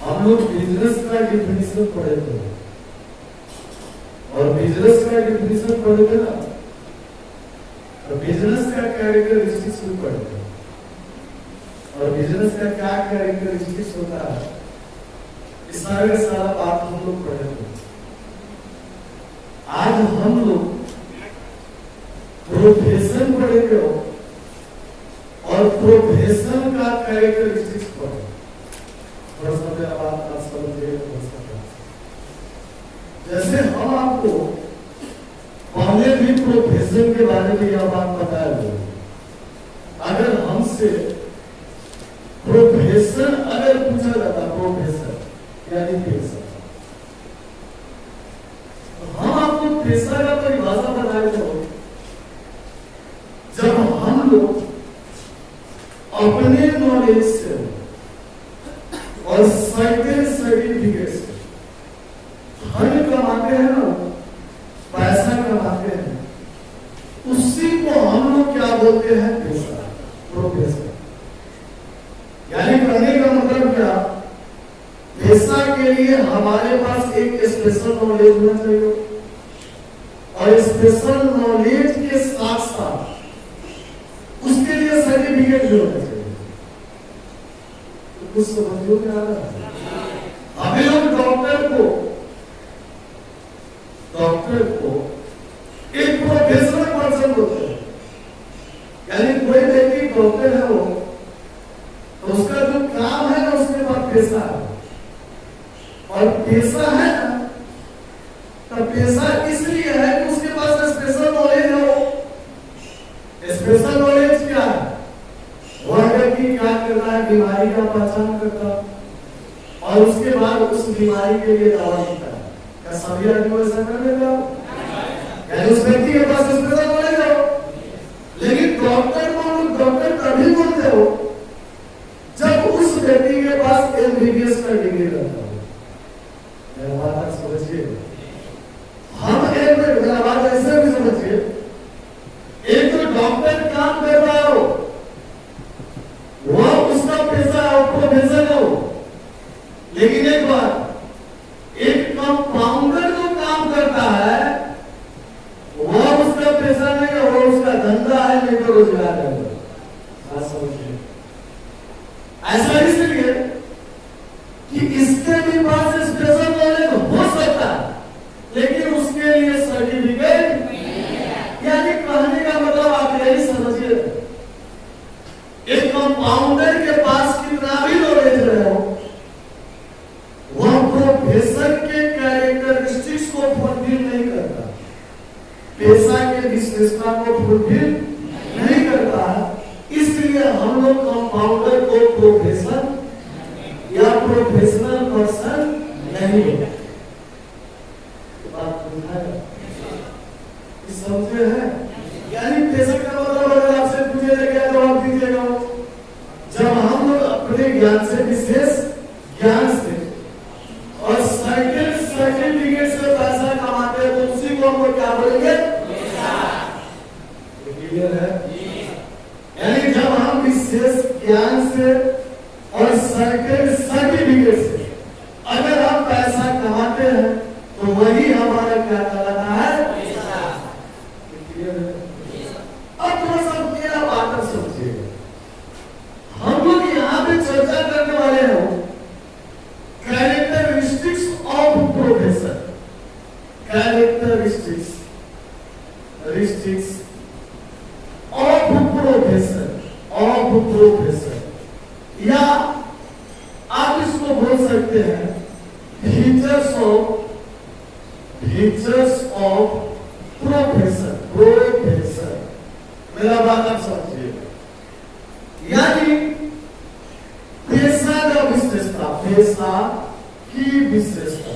हम लोग बिजनेस का डिफिनेशन पढ़े थे और बिजनेस का डिफिनेशन पढ़े थे ना, तो बिजनेस का कैरेक्टरिस्टिक्स भी पढ़े थे और बिजनेस का क्या कैरेक्टरिस्टिक्स होता है, इस सारा बात हम लोग पढ़े थे। आज हम लोग प्रोफेशन पढ़ेंगे और प्रोफेशन का कैरेक्टरिस्टिक्स पढ़े। थोड़ा सा मेरा बात आप समझिए। जैसे हम आपको पहले भी प्रोफेशन के बारे में यह बात बताया गया, अगर हमसे प्रोफेशन अगर पूछा जाता, प्रोफेशन यानी पेशा, हम आपको पेशा का परिभाषा बताए थे। जब हम लोग अपने नॉलेज से और सर्टिफिकेट से धन कमाते हैं ना, पैसा कमाते हैं, उसी को हम लोग क्या बोलते हैं, पेशा, प्रोफेशन। यानी कहने का मतलब क्या, पेशा के लिए हमारे पास एक स्पेशल नॉलेज होना चाहिए और स्पेशल नॉलेज के साथ साथ उसके लिए सर्टिफिकेट भी होना चाहिए। तो कुछ समझो क्या हमें लोग डॉक्टर को एक प्रोफेशनल पर्सन होते हैं। यानी कोई व्यक्ति डॉक्टर है वो, तो उसका जो काम है ना, उसके बाद पेशा है और पेशा है ना, तो पेशा इसलिए है कि उसके पास स्पेशल नॉलेज हो। स्पेशल नॉलेज क्या है, वह व्यक्ति क्या करता है, बीमारी का पहचान करता और उसके बाद उस बीमारी के लिए दवा देता है। क्या सभी आदमी ऐसा कर लेगा? यानी उस व्यक्ति के पास स्पेशल नॉलेज हो। लेकिन डॉक्टर को डॉक्टर तभी बोलते हो जब उस व्यक्ति के पास एमबीबीएस का डिग्री रहता हो। मेरा बात समझिए, हम एक मेरा बात ऐसे भी समझिए, एक तो डॉक्टर काम कर रहा हो, वह उसका पेशा हो, प्रोफेशन हो। लेकिन एक बात, एक कंपाउंडर जो काम करता है, वह उसका पेशा नहीं है, वो उसका धंधा है, नहीं तो रोजगार है। ऐसा इसलिए कि इसके भी पास स्पेशल नॉलेज हो सकता है, लेकिन उसके लिए सर्टिफिकेट, यानी कहने का मतलब आप यही समझिए, एक कंपाउंडर के पास कितना भी नॉलेज रहे हो, वह प्रोफेशन के कैरेक्टरिस्टिक्स को फुलफिल नहीं करता, पेशा के विशेषता को फुलफिल नहीं करता। इसलिए हम लोग कंपाउंडर को प्रोफेशन या प्रोफेशनल पर्सन नहीं होता। बात समझे हैं? यानी पेशा का मतलब अगर आपसे पूछेगा क्या जवाब दीजिएगा? जब हम लोग अपने ज्ञान से, विशेष ज्ञान से और सर्टिफिकेट से पैसा कमाते हैं, तो उसी को हम लोग क्या बोलेंगे, क्लियर है? यानी जब हम विशेष ज्ञान से और सर्टिफिकेट से अगर हम पैसा कमाते हैं, तो वही हमारा क्या कहलाता है, अब थोड़ा सा मेरा बात समझिएगा। हम लोग यहाँ पे चर्चा करने वाले हैं characteristics of profession, characteristics of profession, या आप इसको बोल सकते हैं फीचर्स ऑफ प्रोफेशन। मेरा बात आप समझिएगा, यानी पेशा का विशेषता, पेशा की विशेषता,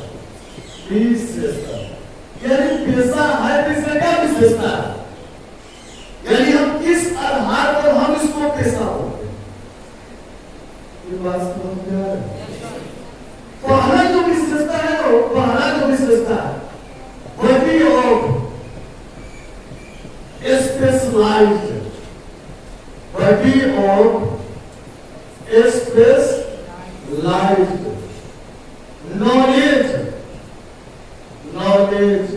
यानी पेशा है, पेशा का विशेषता है, यानी हम किस आधार पर हम इसको पेशा बोलते हैं। ये बात समझ में आ रही है? पहला जो विशेषता है, पहला जो विशेषता है, body of specialised, body of specialised, knowledge, knowledge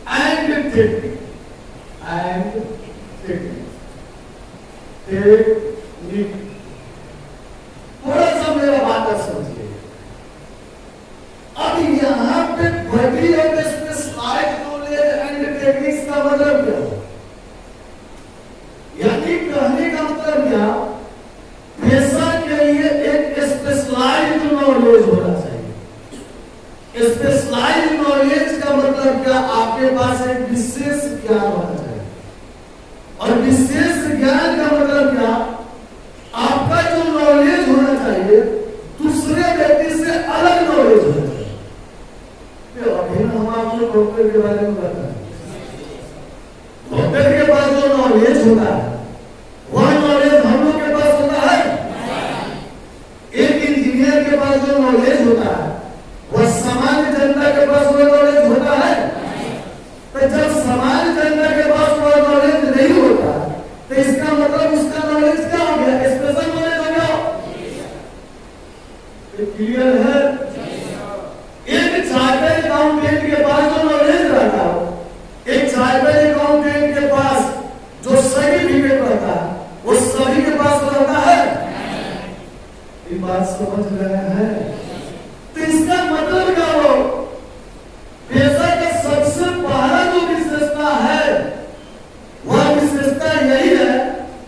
and technique, and technique, technique। थोड़ा सा मेरा बात समझिए। अब यहाँ पे बड़ी और स्पेशलाइज्ड नॉलेज एंड टेक्निक्स का मतलब क्या? यानी कहने का मतलब क्या, पेशा के लिए एक स्पेशलाइज्ड नॉलेज होना चाहिए। स्पेशलाइज्ड नॉलेज का मतलब क्या, आपके पास एक विशेष ज्ञान होना चाहिए। और विशेष ज्ञान का मतलब क्या, आपका जो नॉलेज होना चाहिए दूसरे व्यक्ति से अलग नॉलेज होना चाहिए। अभी हम आपको डॉक्टर के बारे में बताएं। डॉक्टर के पास जो नॉलेज होता है वह नॉलेज हम लोग के पास होता है। एक इंजीनियर के पास जो नॉलेज होता है वह सामान्य जनता के पास वह नॉलेज होता है। तो जब सामान्य जनता के पास वह नॉलेज नहीं होता तो इसका मतलब उसका नॉलेज क्या हो गया, स्पेशल नॉलेज हो गया। क्लियर है? एक चार्टर्ड अकाउंटेंट के पास जो नॉलेज रहता है, एक चार्टर्ड अकाउंटेंट के पास जो सर्टिफिकेट रहता है वो सभी के पास रहता है। ये बात समझ रहे हैं? तो इसका मतलब क्या हो, पेशा का सबसे पहला जो विशेषता है वह विशेषता यही है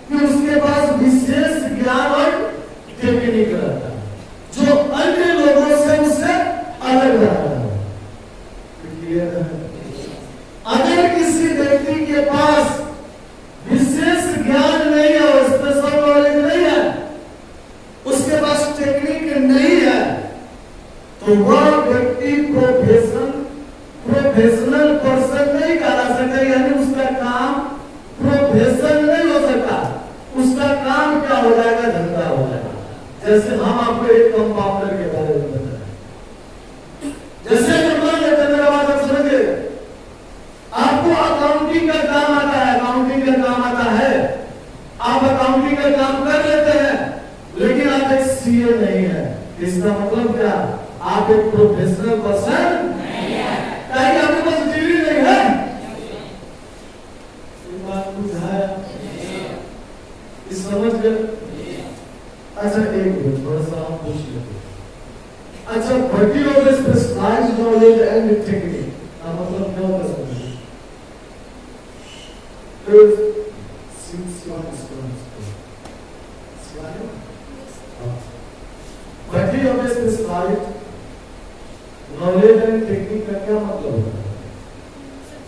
कि उसके पास विशेष ज्ञान और टेक्निक रहता है जो अन्य लोगों से उसे अलग रहता है। अगर किसी व्यक्ति के पास विशेष ज्ञान नहीं है, स्पेशल नॉलेज नहीं है, उसके पास टेक्निक नहीं है, तो वह व्यक्ति प्रोफेशनल पर्सन नहीं कहा सकता। यानी उसका काम प्रोफेशन नहीं हो सकता, उसका काम क्या हो जाएगा, धंधा हो जाएगा। जैसे हम आपको एक कंपाउंडर के बारे में बताएं। जैसे मेरा बात आप समझिए, आपको अकाउंटिंग का काम आता है, अकाउंटिंग का काम आता है, आप अकाउंटिंग का काम कर लेते हैं, लेकिन आप एक सीए नहीं है। इसका मतलब क्या, आप एक प्रोफेशनल पर्सन नहीं है। कहीं आपके पास डिग्री नहीं है। ये बात बुझाया, इस समझ गए? अच्छा एक मिनट, थोड़ा सा हम पूछ लेते हैं। अच्छा, body of specialised knowledge and technique का मतलब क्या होता है? Body of specialised knowledge and technique का क्या मतलब होता है?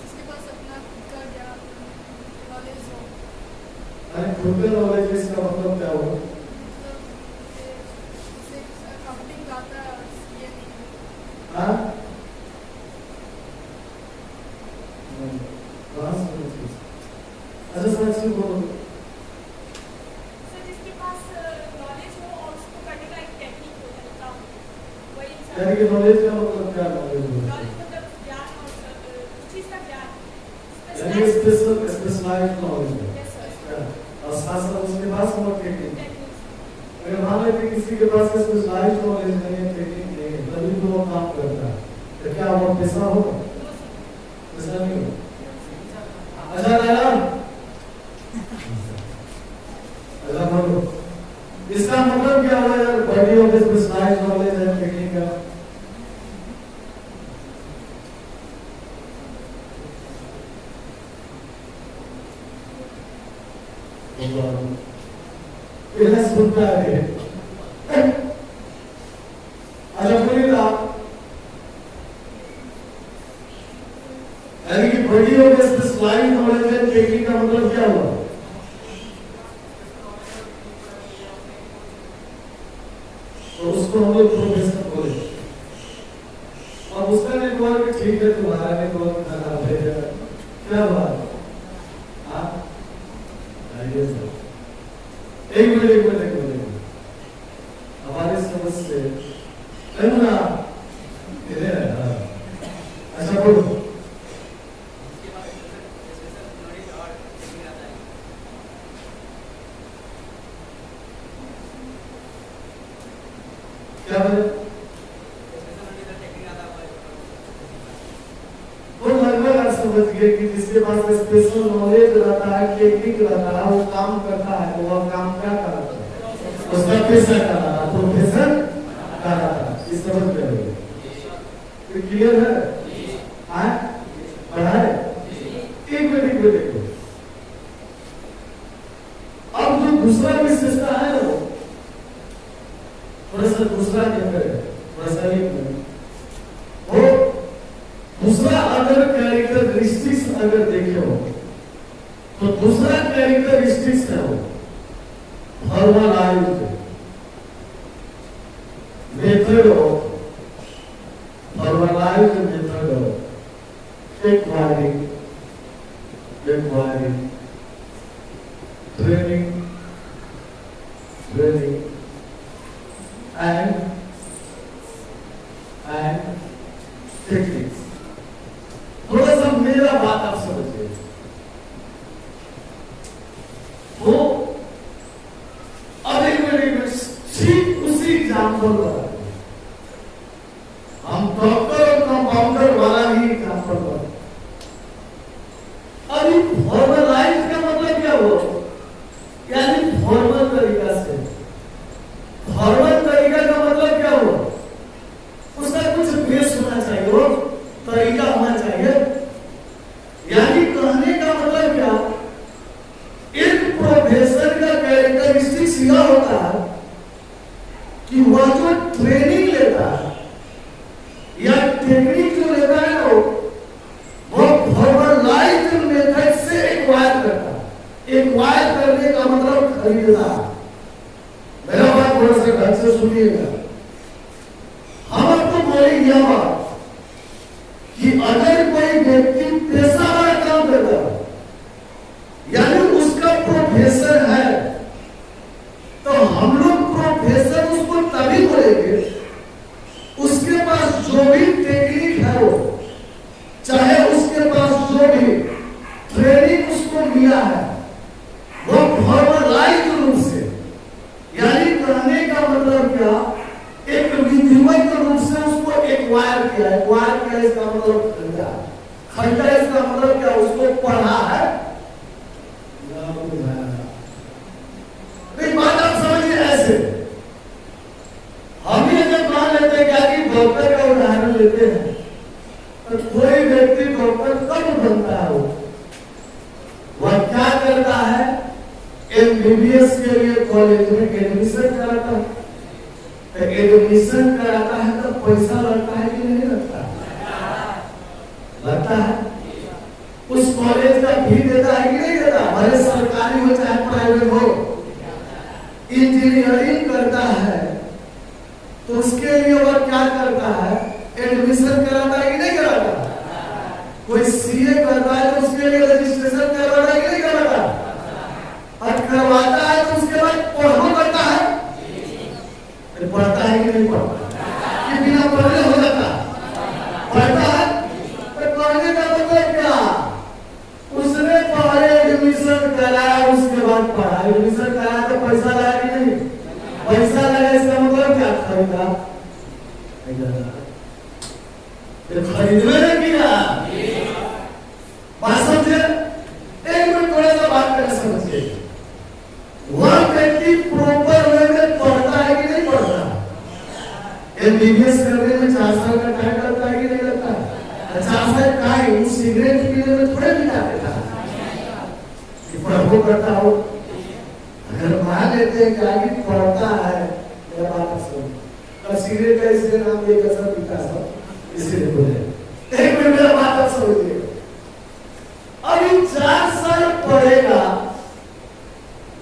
जिसके पास अपना खुद का ज्ञान नॉलेज हो। अरे खुद का नॉलेज, इसका मतलब क्या होगा? अकाउंटिंग आता है और ये नहीं। हाँ, अच्छा सर से बोलो। सर जिसके पास नॉलेज हो और उसको करने का एक टेक्निक हो सकता हो, वही इंसान। यानी कि नॉलेज का मतलब क्या, नॉलेज नॉलेज मतलब ज्ञान और चीज का ज्ञान, यानी स्पेशलाइज्ड नॉलेज है। Yes sir. और साथ साथ उसके पास वो टेक्निक। टेक्निक अगर मान लेते किसी के पास स्पेशलाइज्ड नॉलेज नहीं है, टेक्निक नहीं है, तभी तो वो काम करता है, तो क्या वो पेशा होगा? पेशा नहीं होगा। अच्छा राम, अच्छा बोलो, इसका मतलब क्या हुआ यार, body of specialised knowledge and technique का? ये सुनता है। अच्छा बोलिए आप, यानी कि body of specialised knowledge and technique का मतलब क्या हुआ? तो उसको हम लोग प्रोफेशनल बोले। अब उसका नेटवर्क ठीक है, तुम्हारा नेटवर्क खराब है, क्या बात? हाँ, आइए सर, एक मिनट, हमारे समझ से ना, अच्छा बोलो। क्या बोले? समझिए कि जिसके पास स्पेशल नॉलेज रहता है, टेक्निक रहता है, वो काम करता है, तो वह काम क्या करता है, उसका पेशा करता है, प्रोफेशन करता है। इस समझ में आइए, तो क्लियर है? हाँ, पढ़ाए एक मिनट देखो। अब जो दूसरा विशेषता है वो थोड़ा सा दूसरा अंदर है, थोड़ा सा एक वो दूसरा अगर कैरेक्टरिस्टिक्स अगर देखे हो तो दूसरा कैरेक्टरिस्टिक्स है वो formalised method of formalised method of acquiring training and techniques. थोड़ा सा मेरा बात आप समझिए। तो अब एक मिनट ठीक उसी एग्जाम्पल वाला हम डॉक्टर और कंपाउंडर वाला ही एग्जाम्पल वाला। अभी फॉर्मलाइज का मतलब क्या हो, यानी फॉर्मल तरीका से। फॉर्मल तरीका का मतलब क्या हो, उसका कुछ बेस होना चाहिए, वो तरीका होना चाहिए। यानी कहने का मतलब क्या, एक प्रोफेसर का कैरेक्टरिस्टिक्स यह होता है कि वह जो ट्रेनिंग लेता है या टेक्निक जो लेता है ना, वो फॉर्मलाइज्ड मेथड से एक्वायर करता है। एक्वायर करने का मतलब खरीदना। मेरा बात थोड़ा सा ढंग से सुनिएगा। हम आपको बोले यह बात कि अगर कोई व्यक्ति पेशावर काम करता है, यानी उसका प्रोफेसर है, तो हम लोग प्रोफेसर उसको तभी बोलेंगे उसके पास जो भी टेक्निक है, वो चाहे उसके पास जो भी ट्रेनिंग उसको मिला है, वो फॉर्मलाइज्ड रूप से, यानी कहने का मतलब क्या, एक विधिवत रूप से उसको एक्वायर किया है। एक्वायर किया इसका मतलब खरीदा। खरीदा इसका मतलब क्या, उसको पढ़ा है। नहीं, बात आप समझिए ऐसे। हम ये जब मान लेते हैं क्या कि डॉक्टर का उदाहरण लेते हैं, तो कोई व्यक्ति डॉक्टर कब बनता है, वह क्या करता है, एमबीबीएस के लिए कॉलेज में एडमिशन कराता है। एडमिशन कराता है तो पैसा लगता है कि नहीं लगता? लगता है। उस कॉलेज का फी देता है कि नहीं देता? भले सरकारी हो चाहे प्राइवेट हो। इंजीनियरिंग करता है तो उसके लिए वह क्या करता है, एडमिशन कराता है कि नहीं कराता? कोई सीए करता है तो उसके लिए रजिस्ट्रेशन करवाता है कि नहीं करवाता? और करवाता है तो उसके बाद पढ़ना पड़ता है। पढ़ता है कि नहीं पढ़ता? कि बिना पढ़े हो जाता? पढ़ता है। तो पढ़ने का मतलब क्या, उसने पहले एडमिशन कराया, उसके बाद पढ़ा। एडमिशन कराया तो पैसा लगा कि नहीं? पैसा लगा, इसका मतलब क्या, खरीदा। खरीदने ने किया। बात समझे? एक मिनट थोड़ा सा बात करना समझिए। वह व्यक्ति प्रॉपर वे में पढ़ता है कि नहीं पढ़ता? एमबीबीएस करने में 4 साल का टाइम लगता है कि नहीं लगता? 4 साल टाइम सिगरेट पीने में थोड़े बिता देता कि पढ़ो करता हो। अगर मान लेते हैं क्या कि पढ़ता है, मेरा बात सुनो, तो सिगरेट का इसलिए नाम एक असर पीता सब, इसलिए बोले। एक मिनट मेरा बात आप समझिए। अभी 4 साल पढ़ेगा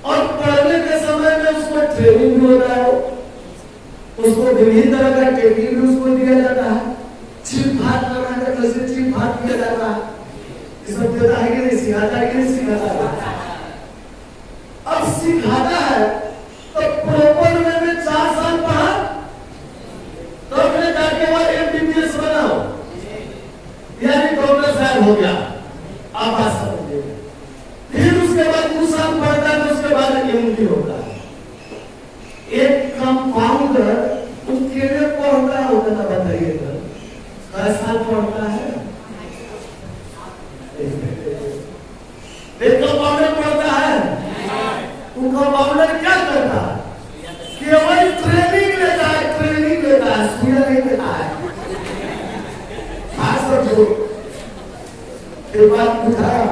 और पढ़ने के समय में उसको ट्रेनिंग भी होता है, उसको विभिन्न तरह का टेक्निक भी उसको दिया जाता है। चिप हाथ लगाने का कैसे चिप हाथ किया जाता है, ये सब देता है कि नहीं? सिखाता है कि नहीं सिखाता है? अब सिखाता है तो प्रॉपर वे में 4 साल पढ़ा, तो अपने जाके बाद एमबीबीएस बनाओ, यानी डॉक्टर साहब हो गया। आप बात समझिए। फिर उसके बाद 2 साल पढ़ता है तो उसके बाद एमडी होता है। एक कंपाउंडर उनके पढ़ता होता था, बताइए तो 10 साल पढ़ता है। ये बात बुझाया?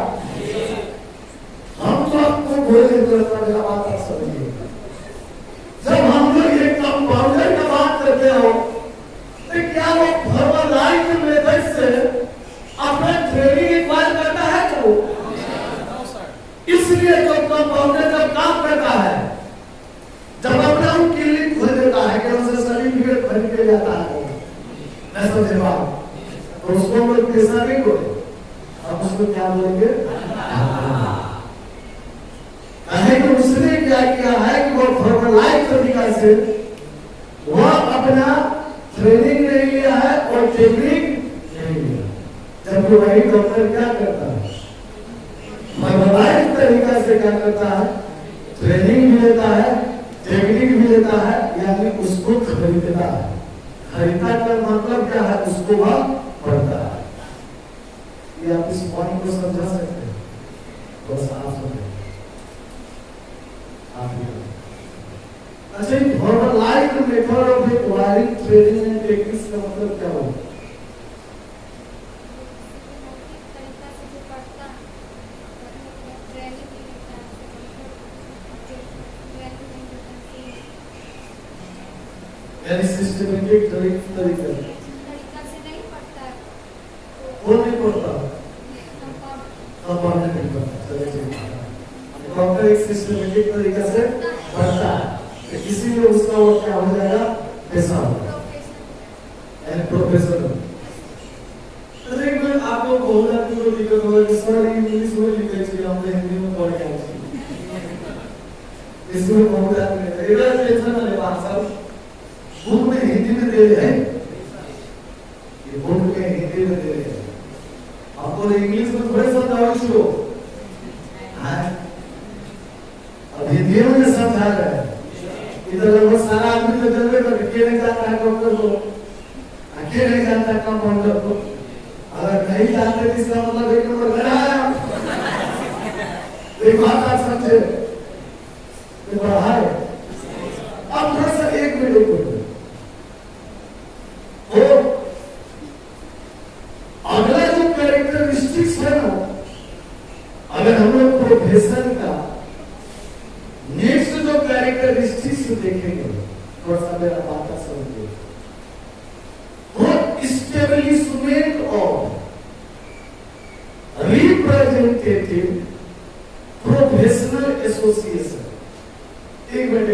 हम तो आपको बोले मेरा बात आप समझिए। जब हम लोग एक कंपाउंडर का बात करते हो तो क्या वो फॉर्मलाइज्ड मेथड से अपना ट्रेनिंग एक्वायर करता है क्या वो? इसलिए जो कंपाउंडर जब काम करता है, जब अपना क्लिनिक खोल देता है कि उसे सर्टिफिकेट खरीद के जाता है, मैं समझे बात, तो उसको हम लोग पैसा नहीं बोले, अब उसको क्या बोलेंगे? कहे कि उसने क्या किया है कि वो फॉर्मलाइज्ड तरीका से वह अपना ट्रेनिंग नहीं लिया है और टेक्निक नहीं लिया। जबकि वही डॉक्टर क्या करता है? फॉर्मलाइज्ड तरीका से क्या करता है? ट्रेनिंग भी लेता है, टेक्निक भी लेता है, यानी उसको खरीदता है। खरीदता का मतलब क्या है? उसको वह पढ़ता है। ये आप इस पॉइंट को समझा सकते हैं? बस आप समझे। अच्छा, formalised method of acquiring training and techniques का मतलब क्या होगा? यानी सिस्टमेटिक तरीका से नहीं पढ़ता है वो नहीं पढ़ता, कंपाउंडर नहीं पढ़ता। चलिए, डॉक्टर एक सिस्टमेटिक तरीका से पढ़ता है, तो इसीलिए उसका वो क्या हो जाएगा? पैसा होगा, प्रोफेसर। तो एक बार आपको बहुत ज़्यादा दिक्कत होगा कि सर इंग्लिश में लिखे चाहिए, हमने हिंदी में पढ़ के आए। इसमें बहुत ज़्यादा इधर टेंशन ना ले साहब, बुक में हिंदी में दे रहे हैं, ये बुक में हिंदी में दे रहे हैं, आपको इंग्लिश में थोड़े समझाओ इसको, अब हिंदी में समझा रहे हैं। इधर लगभग सारा आदमी तो जल्दी कर के नहीं जाता है डॉक्टर को, अकेले नहीं जानता है कंपाउंडर को। अगर नहीं जानते तो इसका मतलब एक नंबर लगाया, एक बात आप समझे, बढ़ाए। अब थोड़ा सा एक मिनट वो अगला जो कैरेक्टरिस्टिक्स है ना, अगर हम लोग प्रोफेशन का नेक्स्ट जो कैरेक्टरिस्टिक्स देखेंगे, थोड़ा सा मेरा बात समझिए, वो establishment of representative professional association. एक minute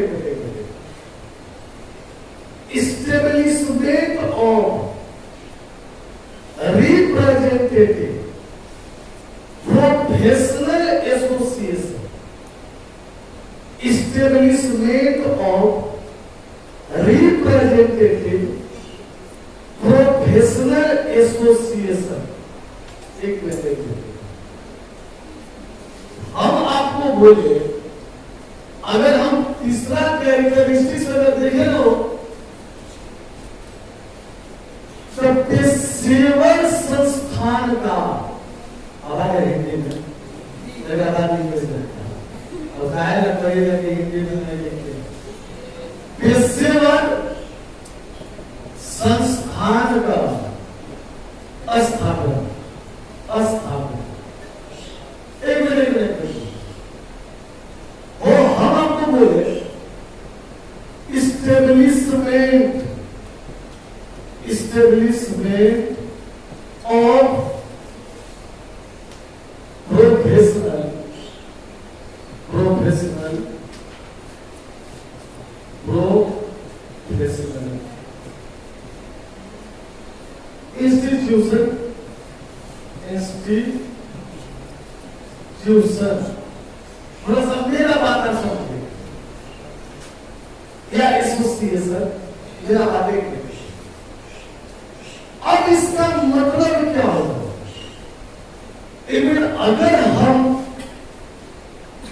establishment of representative professional association, establishment of representative professional association। एक मिनट, हम आपको बोले, अगर हम तीसरा कैरेक्टरिस्टिक्स अगर देखें तो पेशेवर संस्थान का आवाज है हिंदी में, लगातार इंग्लिश में, और कहा लगता है कि हिंदी में नहीं लिखते। पेशेवर संस्थान का स्थापना, एक मिनट वो हम आपको बोले इस्टेब्लिशमेंट ऑफ प्रोफेशनल इंस्टीट्यूशन थोड़ा सा मेरा बात समझिए, या एसोसिएशन, मेरा बात एक। अब इसका मतलब क्या होगा? अगर हम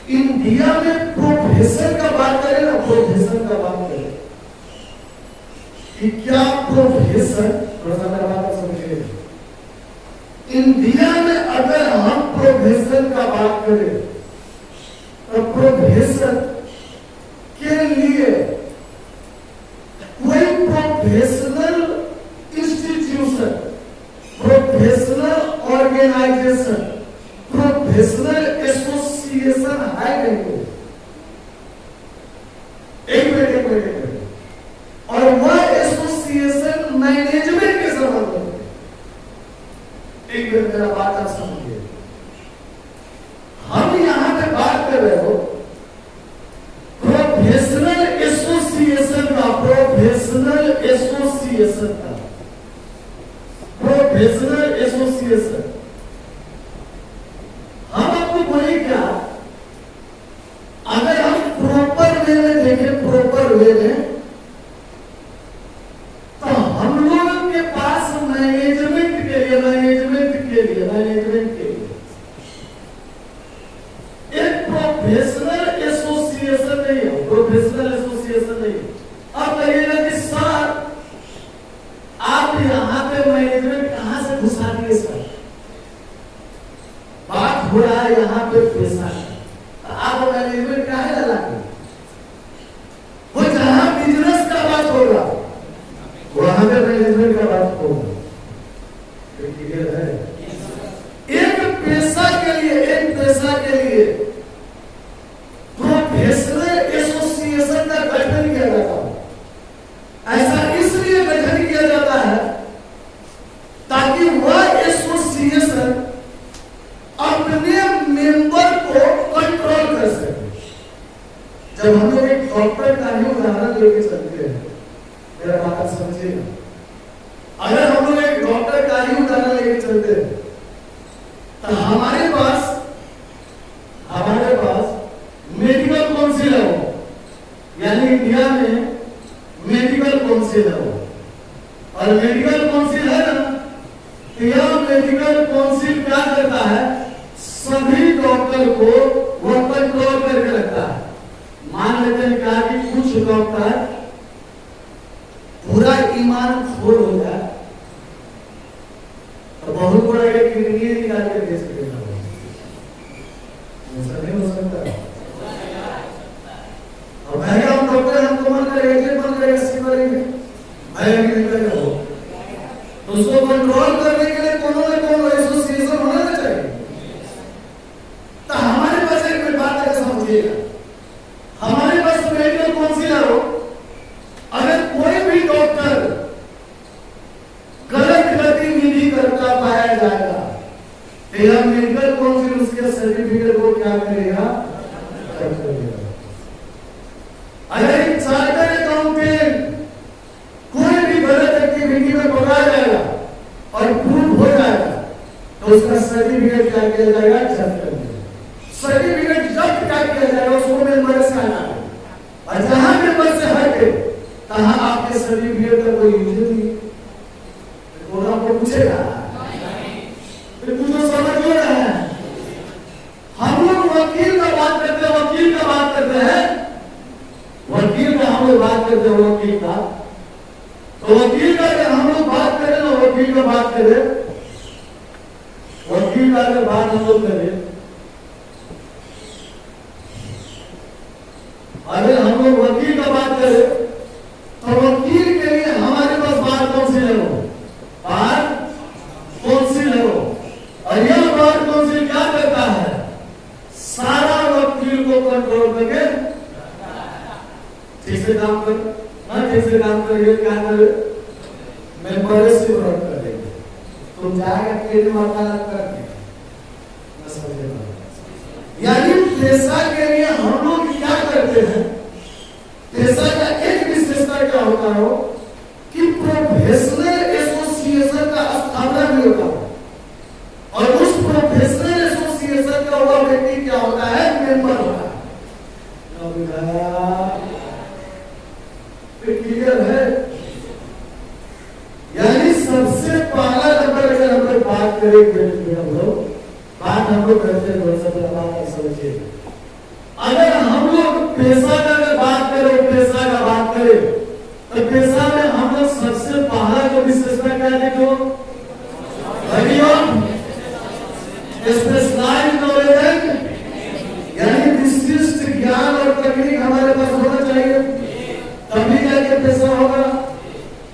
इंडिया में प्रोफेसर का बात करें ना, प्रोफेसर का बात करें कि क्या प्रोफेसर, थोड़ा सा मेरा बात समझिए, इंडिया में अगर हम प्रोफेसर का बात करें तो प्रोफेसर के लिए कोई professional institution, professional organisation professional association का, प्रोफेशनल एसोसिएशन। हम आपको बोले क्या, अगर हम प्रॉपर वे में देखें, प्रॉपर वे में, तो हम लोगों के पास मैनेजमेंट के लिए एक प्रोफेशनल एसोसिएशन नहीं है, प्रोफेशनल एसोसिएशन नहीं है। अब कहिएगा कि सर आप यहाँ पे मैनेजमेंट कहाँ से घुसा दिए सर, बात हो रहा है यहाँ पे पैसा, आप मैनेजमेंट काहे लगा के, वो जहाँ बिजनेस का बात होगा वहां पे मैनेजमेंट का बात होगा। क्लियर है? एक पैसा के लिए प्रोफेशनल एसोसिएशन का गठन किया जाता है। ऐसा इसलिए गठन किया जाता है ताकि वह एसोसिएशन अपने मेंबर को कंट्रोल कर सके। जब हम लोग एक डॉक्टर का ही उदाहरण लेके चलते हैं, मेरा बात समझिएगा, अगर हम लोग एक डॉक्टर का ही उदाहरण लेके चलते हैं तो हमारे पास मेडिकल काउंसिल है, यानी इंडिया में मेडिकल काउंसिल है, और मेडिकल काउंसिल है ना, तो यह मेडिकल काउंसिल क्या करता है, सभी डॉक्टर को वह कंट्रोल करके रखता है। मान लेते हैं क्या कि कुछ डॉक्टर पूरा ईमान खोर हो जाए तो बहुत बड़ा एक किडनी निकाल के दे सकेगा, ऐसा नहीं हो सकता। और पहले हम डॉक्टर हमको मन करेगा सेवा करेंगे, नहीं करेगा वो, तो उसको कंट्रोल करने के लिए कोनो एसोसिएशन होना चाहिए। तो हमारे पास एक बात है, समझिएगा, हमारे पास मेडिकल काउंसिल हो, अगर कोई भी डॉक्टर गलत गतिविधि करता पाया जाएगा तो यह मेडिकल काउंसिल उसके सर्टिफिकेट को क्या करेगा, रद्द करेगा। अगर एक चार्टर्ड अकाउंटेंट कोई भी गलत एक्टिविटी में पकड़ा जाएगा और प्रूव हो जाएगा तो उसका सर्टिफिकेट क्या किया जाएगा, जब्त कर दिया। सर्टिफिकेट जब्त क्या किया जाएगा, उसको मेंबर से हटाना, और जहां मेंबर से हटे तहां आपके सर्टिफिकेट का कोई यूज नहीं। तो आपको पूछेगा, फिर कुछ तो समझ हो रहा है। हम लोग वकील का बात करते हैं, वकील का बात करते हैं, वकील का हम लोग बात करते हैं, वकील का, तो वकील का अगर हम लोग बात करें ना, वकील का बात करें, वकील का अगर बात हम लोग करें, अगर हम लोग वकील का बात करें तो वकील के लिए हमारे पास बार काउंसिल है, बार काउंसिल है, और यह बार काउंसिल क्या करता है, सारा वकील को कंट्रोल करके ठीक से काम कर, ठीक से काम करेंगे, क्या करे, मेंबरशिप रद्द कर देंगे, तुम जाएगा केंद्र वकालत करके, यानी पैसा के लिए हम लोग क्या करते हैं, पैसा का एक विशेषता क्या होता हो कि प्रोफेशनल एसोसिएशन का स्थापना भी होता है, और उस प्रोफेशनल एसोसिएशन का वह व्यक्ति क्या होता है, मेंबर होता है। क्लियर है? यानी सबसे पहला नंबर अगर हम लोग बात करें, हम लोग बात हम लोग करते हैं, समझिए, अगर हम लोग पैसा का अगर बात करें, पैसा का बात करें, तो पैसा में हम लोग सबसे पहला जो विशेषता क्या देखो, स्पेशलाइज्ड नॉलेज, यानी विशिष्ट ज्ञान और तकनीक हमारे पास होना चाहिए, तभी जाके पैसा होगा।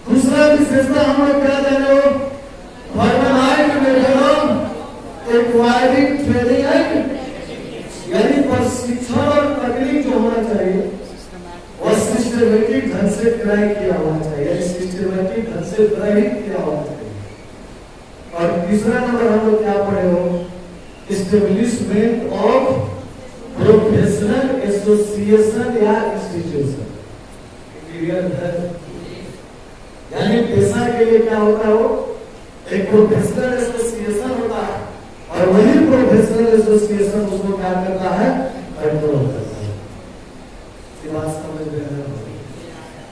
दूसरा विशेषता हम लोग क्या जाने हो, formalised method of acquiring training and, यानी प्रशिक्षण और तकनीक जो होना चाहिए वह सिस्टमैटिक ढंग से क्रय किया होना चाहिए, सिस्टमैटिक ढंग से ग्रहित किया होना चाहिए। और तीसरा नंबर हम लोग क्या पढ़े हो, एस्टेब्लिशमेंट ऑफ प्रोफेशनल एसोसिएशन या इंस्टीट्यूशन। क्लियर है? यानी पेशा के लिए क्या होता है? वो एक प्रोफेशनल एसोसिएशन होता है और वही प्रोफेशनल एसोसिएशन उसको क्या करता है? कंट्रोल करता है। ये बात समझ रहे हैं?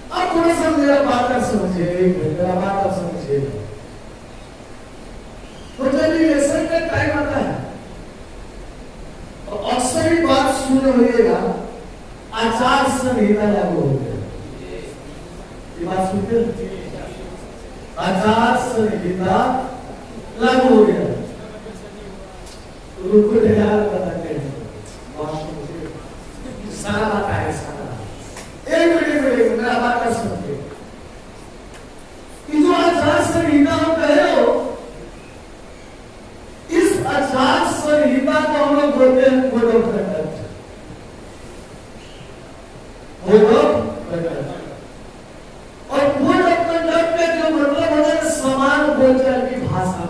अब थोड़ा सा मेरा बात आप समझिए, मेरा बात आप समझिए। तो जब इलेक्शन का टाइम आता है तो अक्सर ही बात सुन होइएगा, आचार संहिता लागू हो गया। ये बात सुनते हैं? आचार संहिता लागू हो गया। रुको यार, बताते हैं सारा बात है, सारा एक मिनट मेरा बात का सुनिए। जो आचार संहिता हम कह रहे हो, इस आचार संहिता को हम लोग बोलते हैं code of conduct. Code of conduct और कोड ऑफ कंडक्ट का जो मतलब होता है समान बोलचाल की भाषा,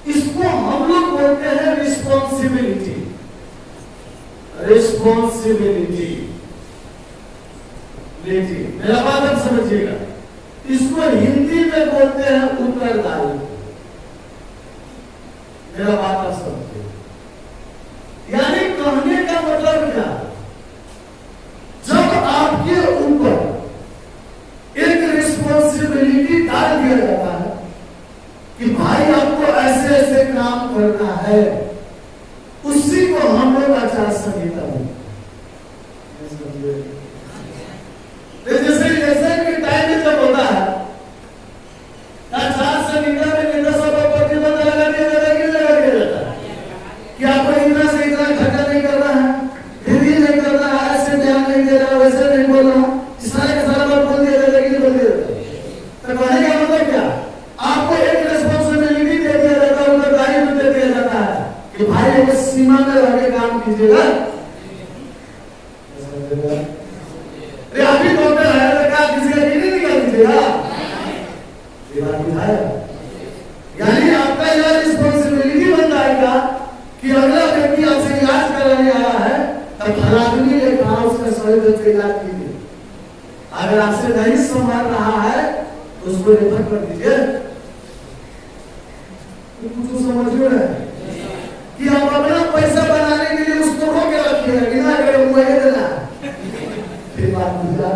इसको हम लोग बोलते हैं रिस्पॉन्सिबिलिटी। रिस्पॉन्सिबिलिटी लीजिए, मेरा बात आप समझिएगा। इसको हिंदी में बोलते हैं उत्तरदायित्व। मेरा बात आप समझिए। यानी कहने का मतलब क्या? जब आपके ऊपर एक रिस्पॉन्सिबिलिटी डाल दिया जाता है कि भाई आपको ऐसे ऐसे काम करना है, उसी को हम लोग आचार संहिता बोलते हैं। जैसे इलेक्शन के टाइम में जब होता है, आचार संहिता में नेता सब पर प्रतिबंध लगा दिया जाता है कि आपको इतना से इतना खर्चा नहीं करना है, फ्री नहीं करना है, ऐसे ध्यान नहीं दे रहा, वैसे नहीं बोल रहा, सारे का सारा बात बोल दिया जाता है कि बोल दिया जाता है। तो कहने का मतलब क्या? आपको एक रिस्पॉन्सिबिलिटी दे दिया जाता है, उत्तरदायित्व दे दिया जाता है कि भाई एक सीमा में रह के काम कीजिएगा। अभी डॉक्टर है तो क्या किसी का नहीं निकाल दीजिएगा? ये बात बुझाया? यानी आपका यह रिस्पॉन्सिबिलिटी बन जाएगा कि अगला व्यक्ति आपसे इलाज कराने आया है, तब हर आदमी ने कहा उसका शरीर का इलाज कीजिए। अगर आपसे नहीं संभाल रहा है तो उसको रेफर कर दीजिए। कुछ समझ में है कि आप अपना पैसा बनाने के लिए उसको रोक के रखिए, बिना करे मुझे देना। फिर बात बुझा।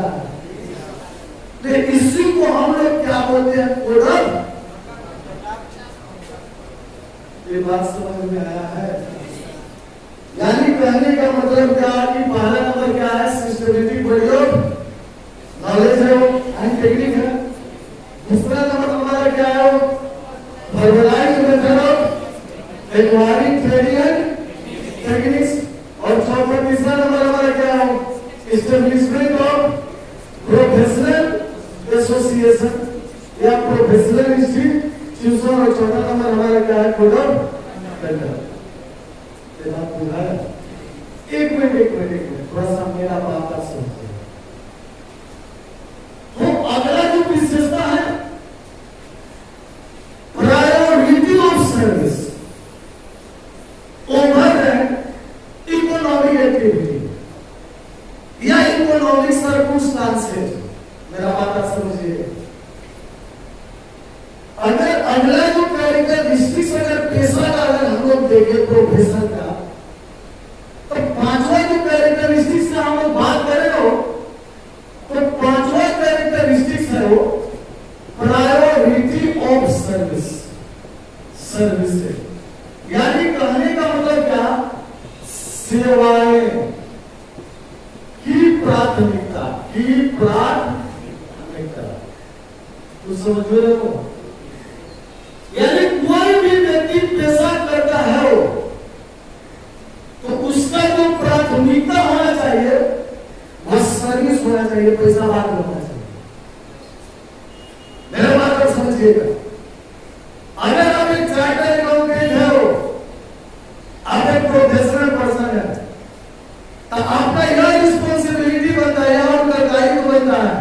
इसी को हम लोग क्या बोलते हैं? Code of. ये बात समझ में आया है? यानी कहने का मतलब क्या कि पहला नंबर क्या है? सिस्टमेटिक बॉडी ऑफ नॉलेज है एंड टेक्निक है। दूसरा नंबर हमारा क्या है? Verbalised method of acquiring training and techniques. और चौथा तीसरा नंबर हमारा क्या है? एस्टेब्लिशमेंट ऑफ प्रोफेशनल एसोसिएशन या प्रोफेशनल इंस्टीट्यूशन। और चौथा नंबर हमारा क्या है? Code of conduct. बात बुझाया? एक मिनट थोड़ा सा मेरा बात आप समझिए। तो अगला जो विशेषता है priority of service over economic activity या इकोनॉमिक सर्कमस्टांसेस। मेरा बात आप समझिए। अगर अगला जो कैरेक्टरिस्टिक्स अगर पेशा का अगर हम लोग देखें प्रोफेशन का, तो पांचवा जो कैरेक्टरिस्टिक्स का हम लोग बात करें हो, तो पांचवा कैरेक्टरिस्टिक्स है वो प्रायोरिटी ऑफ सर्विस। सर्विसेज यानी कहने का मतलब क्या? सेवाएं की प्राथमिकता। तो समझ रहे हो? यानी कोई भी व्यक्ति पेशा करता है वो, तो उसका जो प्राथमिकता होना चाहिए वह सर्विस होना चाहिए, पैसा बाद में होना चाहिए। मेरा बात आप समझिएगा। अगर आप एक चार्टर्ड अकाउंटेंट है हो, आप एक प्रोफेशनल पर्सन है, तो आपका यह रिस्पॉन्सिबिलिटी बनता है, यह उत्तरदायित्व बनता है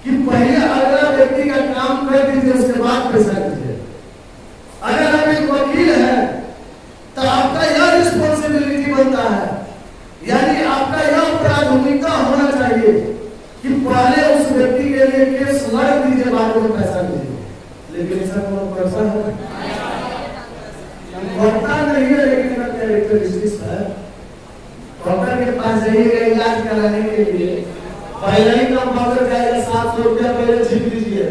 कि पहले अगला व्यक्ति का काम कर दीजिए, उसके बाद पैसा दीजिए। अगर आप एक वकील है तो आपका यह रिस्पॉन्सिबिलिटी बनता है, यानी आपका यह प्राथमिकता होना चाहिए कि पहले बाद में पैसा लीजिए, लेकिन ऐसा कोई पैसा है बढ़ता नहीं है, लेकिन कैरेक्टरिस्टिक्स है। डॉक्टर के पास जाइएगा इलाज कराने के लिए, पहले ही कंपाउंडर जाएगा 700 रुपया पहले छीप लीजिए,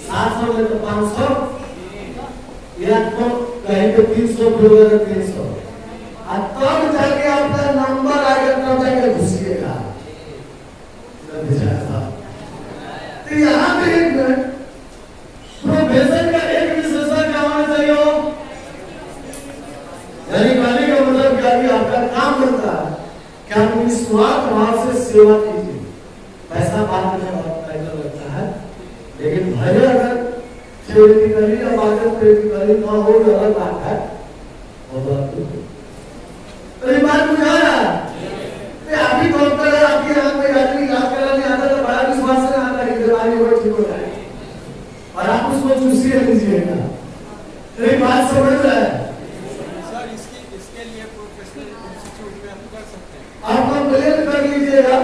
700 में तो 500 या तो कहीं पे 300 फिर 300, तब जाके आपका नंबर आएगा, तब जाके घुसिएगा। तो यहाँ पे एक प्रोफेसर का एक विशेषण क्या होना चाहिए, यानी कहने का मतलब क्या कि आपका काम बनता है कि आप निस्वार्थ भाव से सेवा कीजिए। पैसा बाद में पैसा लगता है, लेकिन भले अगर थ्योरेटिकली या प्रैक्टिकली ना हो तो अलग बात है। तो ये बात बुझा रहा है, अभी डॉक्टर है, आपके यहाँ पे आदमी इलाज कराने आता है तो बड़ा विश्वास से आता है कि बीमारी हो ठीक हो जाए, और आप उसको चूसिए लीजिएगा। तो ये बात समझ रहा है सर, इसके लिए प्रोफेशनल इंस्टीट्यूट में हम कर सकते हैं। आप कंप्लेन कर लीजिएगा,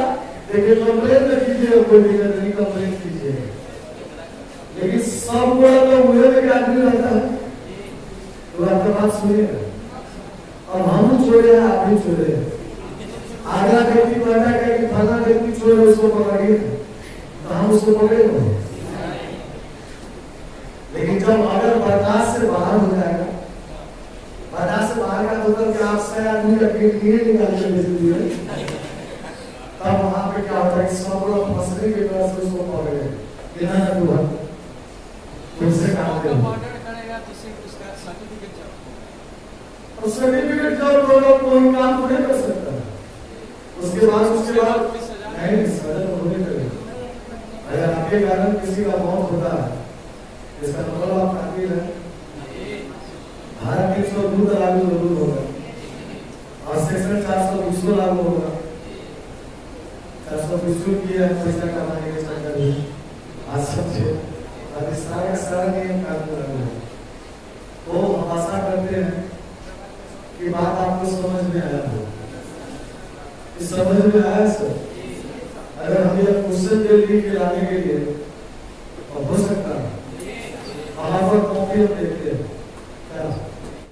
लेकिन कंप्लेन तो कीजिएगा, कोई दिक्कत नहीं, कंप्लेन कीजिएगा, लेकिन सब बड़ा तो मुझे में आदमी रहता है, तो आपका बात सुनिएगा। और हम छोड़े हैं, आप भी छोड़े हैं, आगरा व्यक्ति कहता है कि फला व्यक्ति छोड़े उसको पकड़िए, तो हम उसको पकड़ेंगे। लेकिन जब अगर बर्दाश्त से बाहर हो जाएगा, बर्दाश्त से बाहर का मतलब कि आप से आदमी का पेट नहीं निकाल कर दे दिए, तब वहां पे क्या होता है कि सब लोग फंसने की वजह से उसको पकड़े बिना दुआ उससे काम करेंगे। ऑर्डर करेगा तो सिर्फ उसका सर्टिफिकेट चाहिए, और सर्टिफिकेट जब तो लोग कोई काम तो नहीं कर सकता, उसके बाद नहीं सजा तो होने करेगा। अगर आपके कारण किसी का मौत होता है, इसका मतलब आप कातिल हैं, भारत 302 लागू जरूर होगा, और सेक्शन 420 लागू होगा, 420 की है पैसा कमाने के चक्कर में आज सबसे अभी सारा नियम कानून लागू है। तो हम आशा करते हैं कि बात आपको समझ में आया हो, समझ में आया सर। अगर हम ये क्वेश्चन दे लिख के लाने के लिए हो सकता है, हमारे कॉपी हम देखते हैं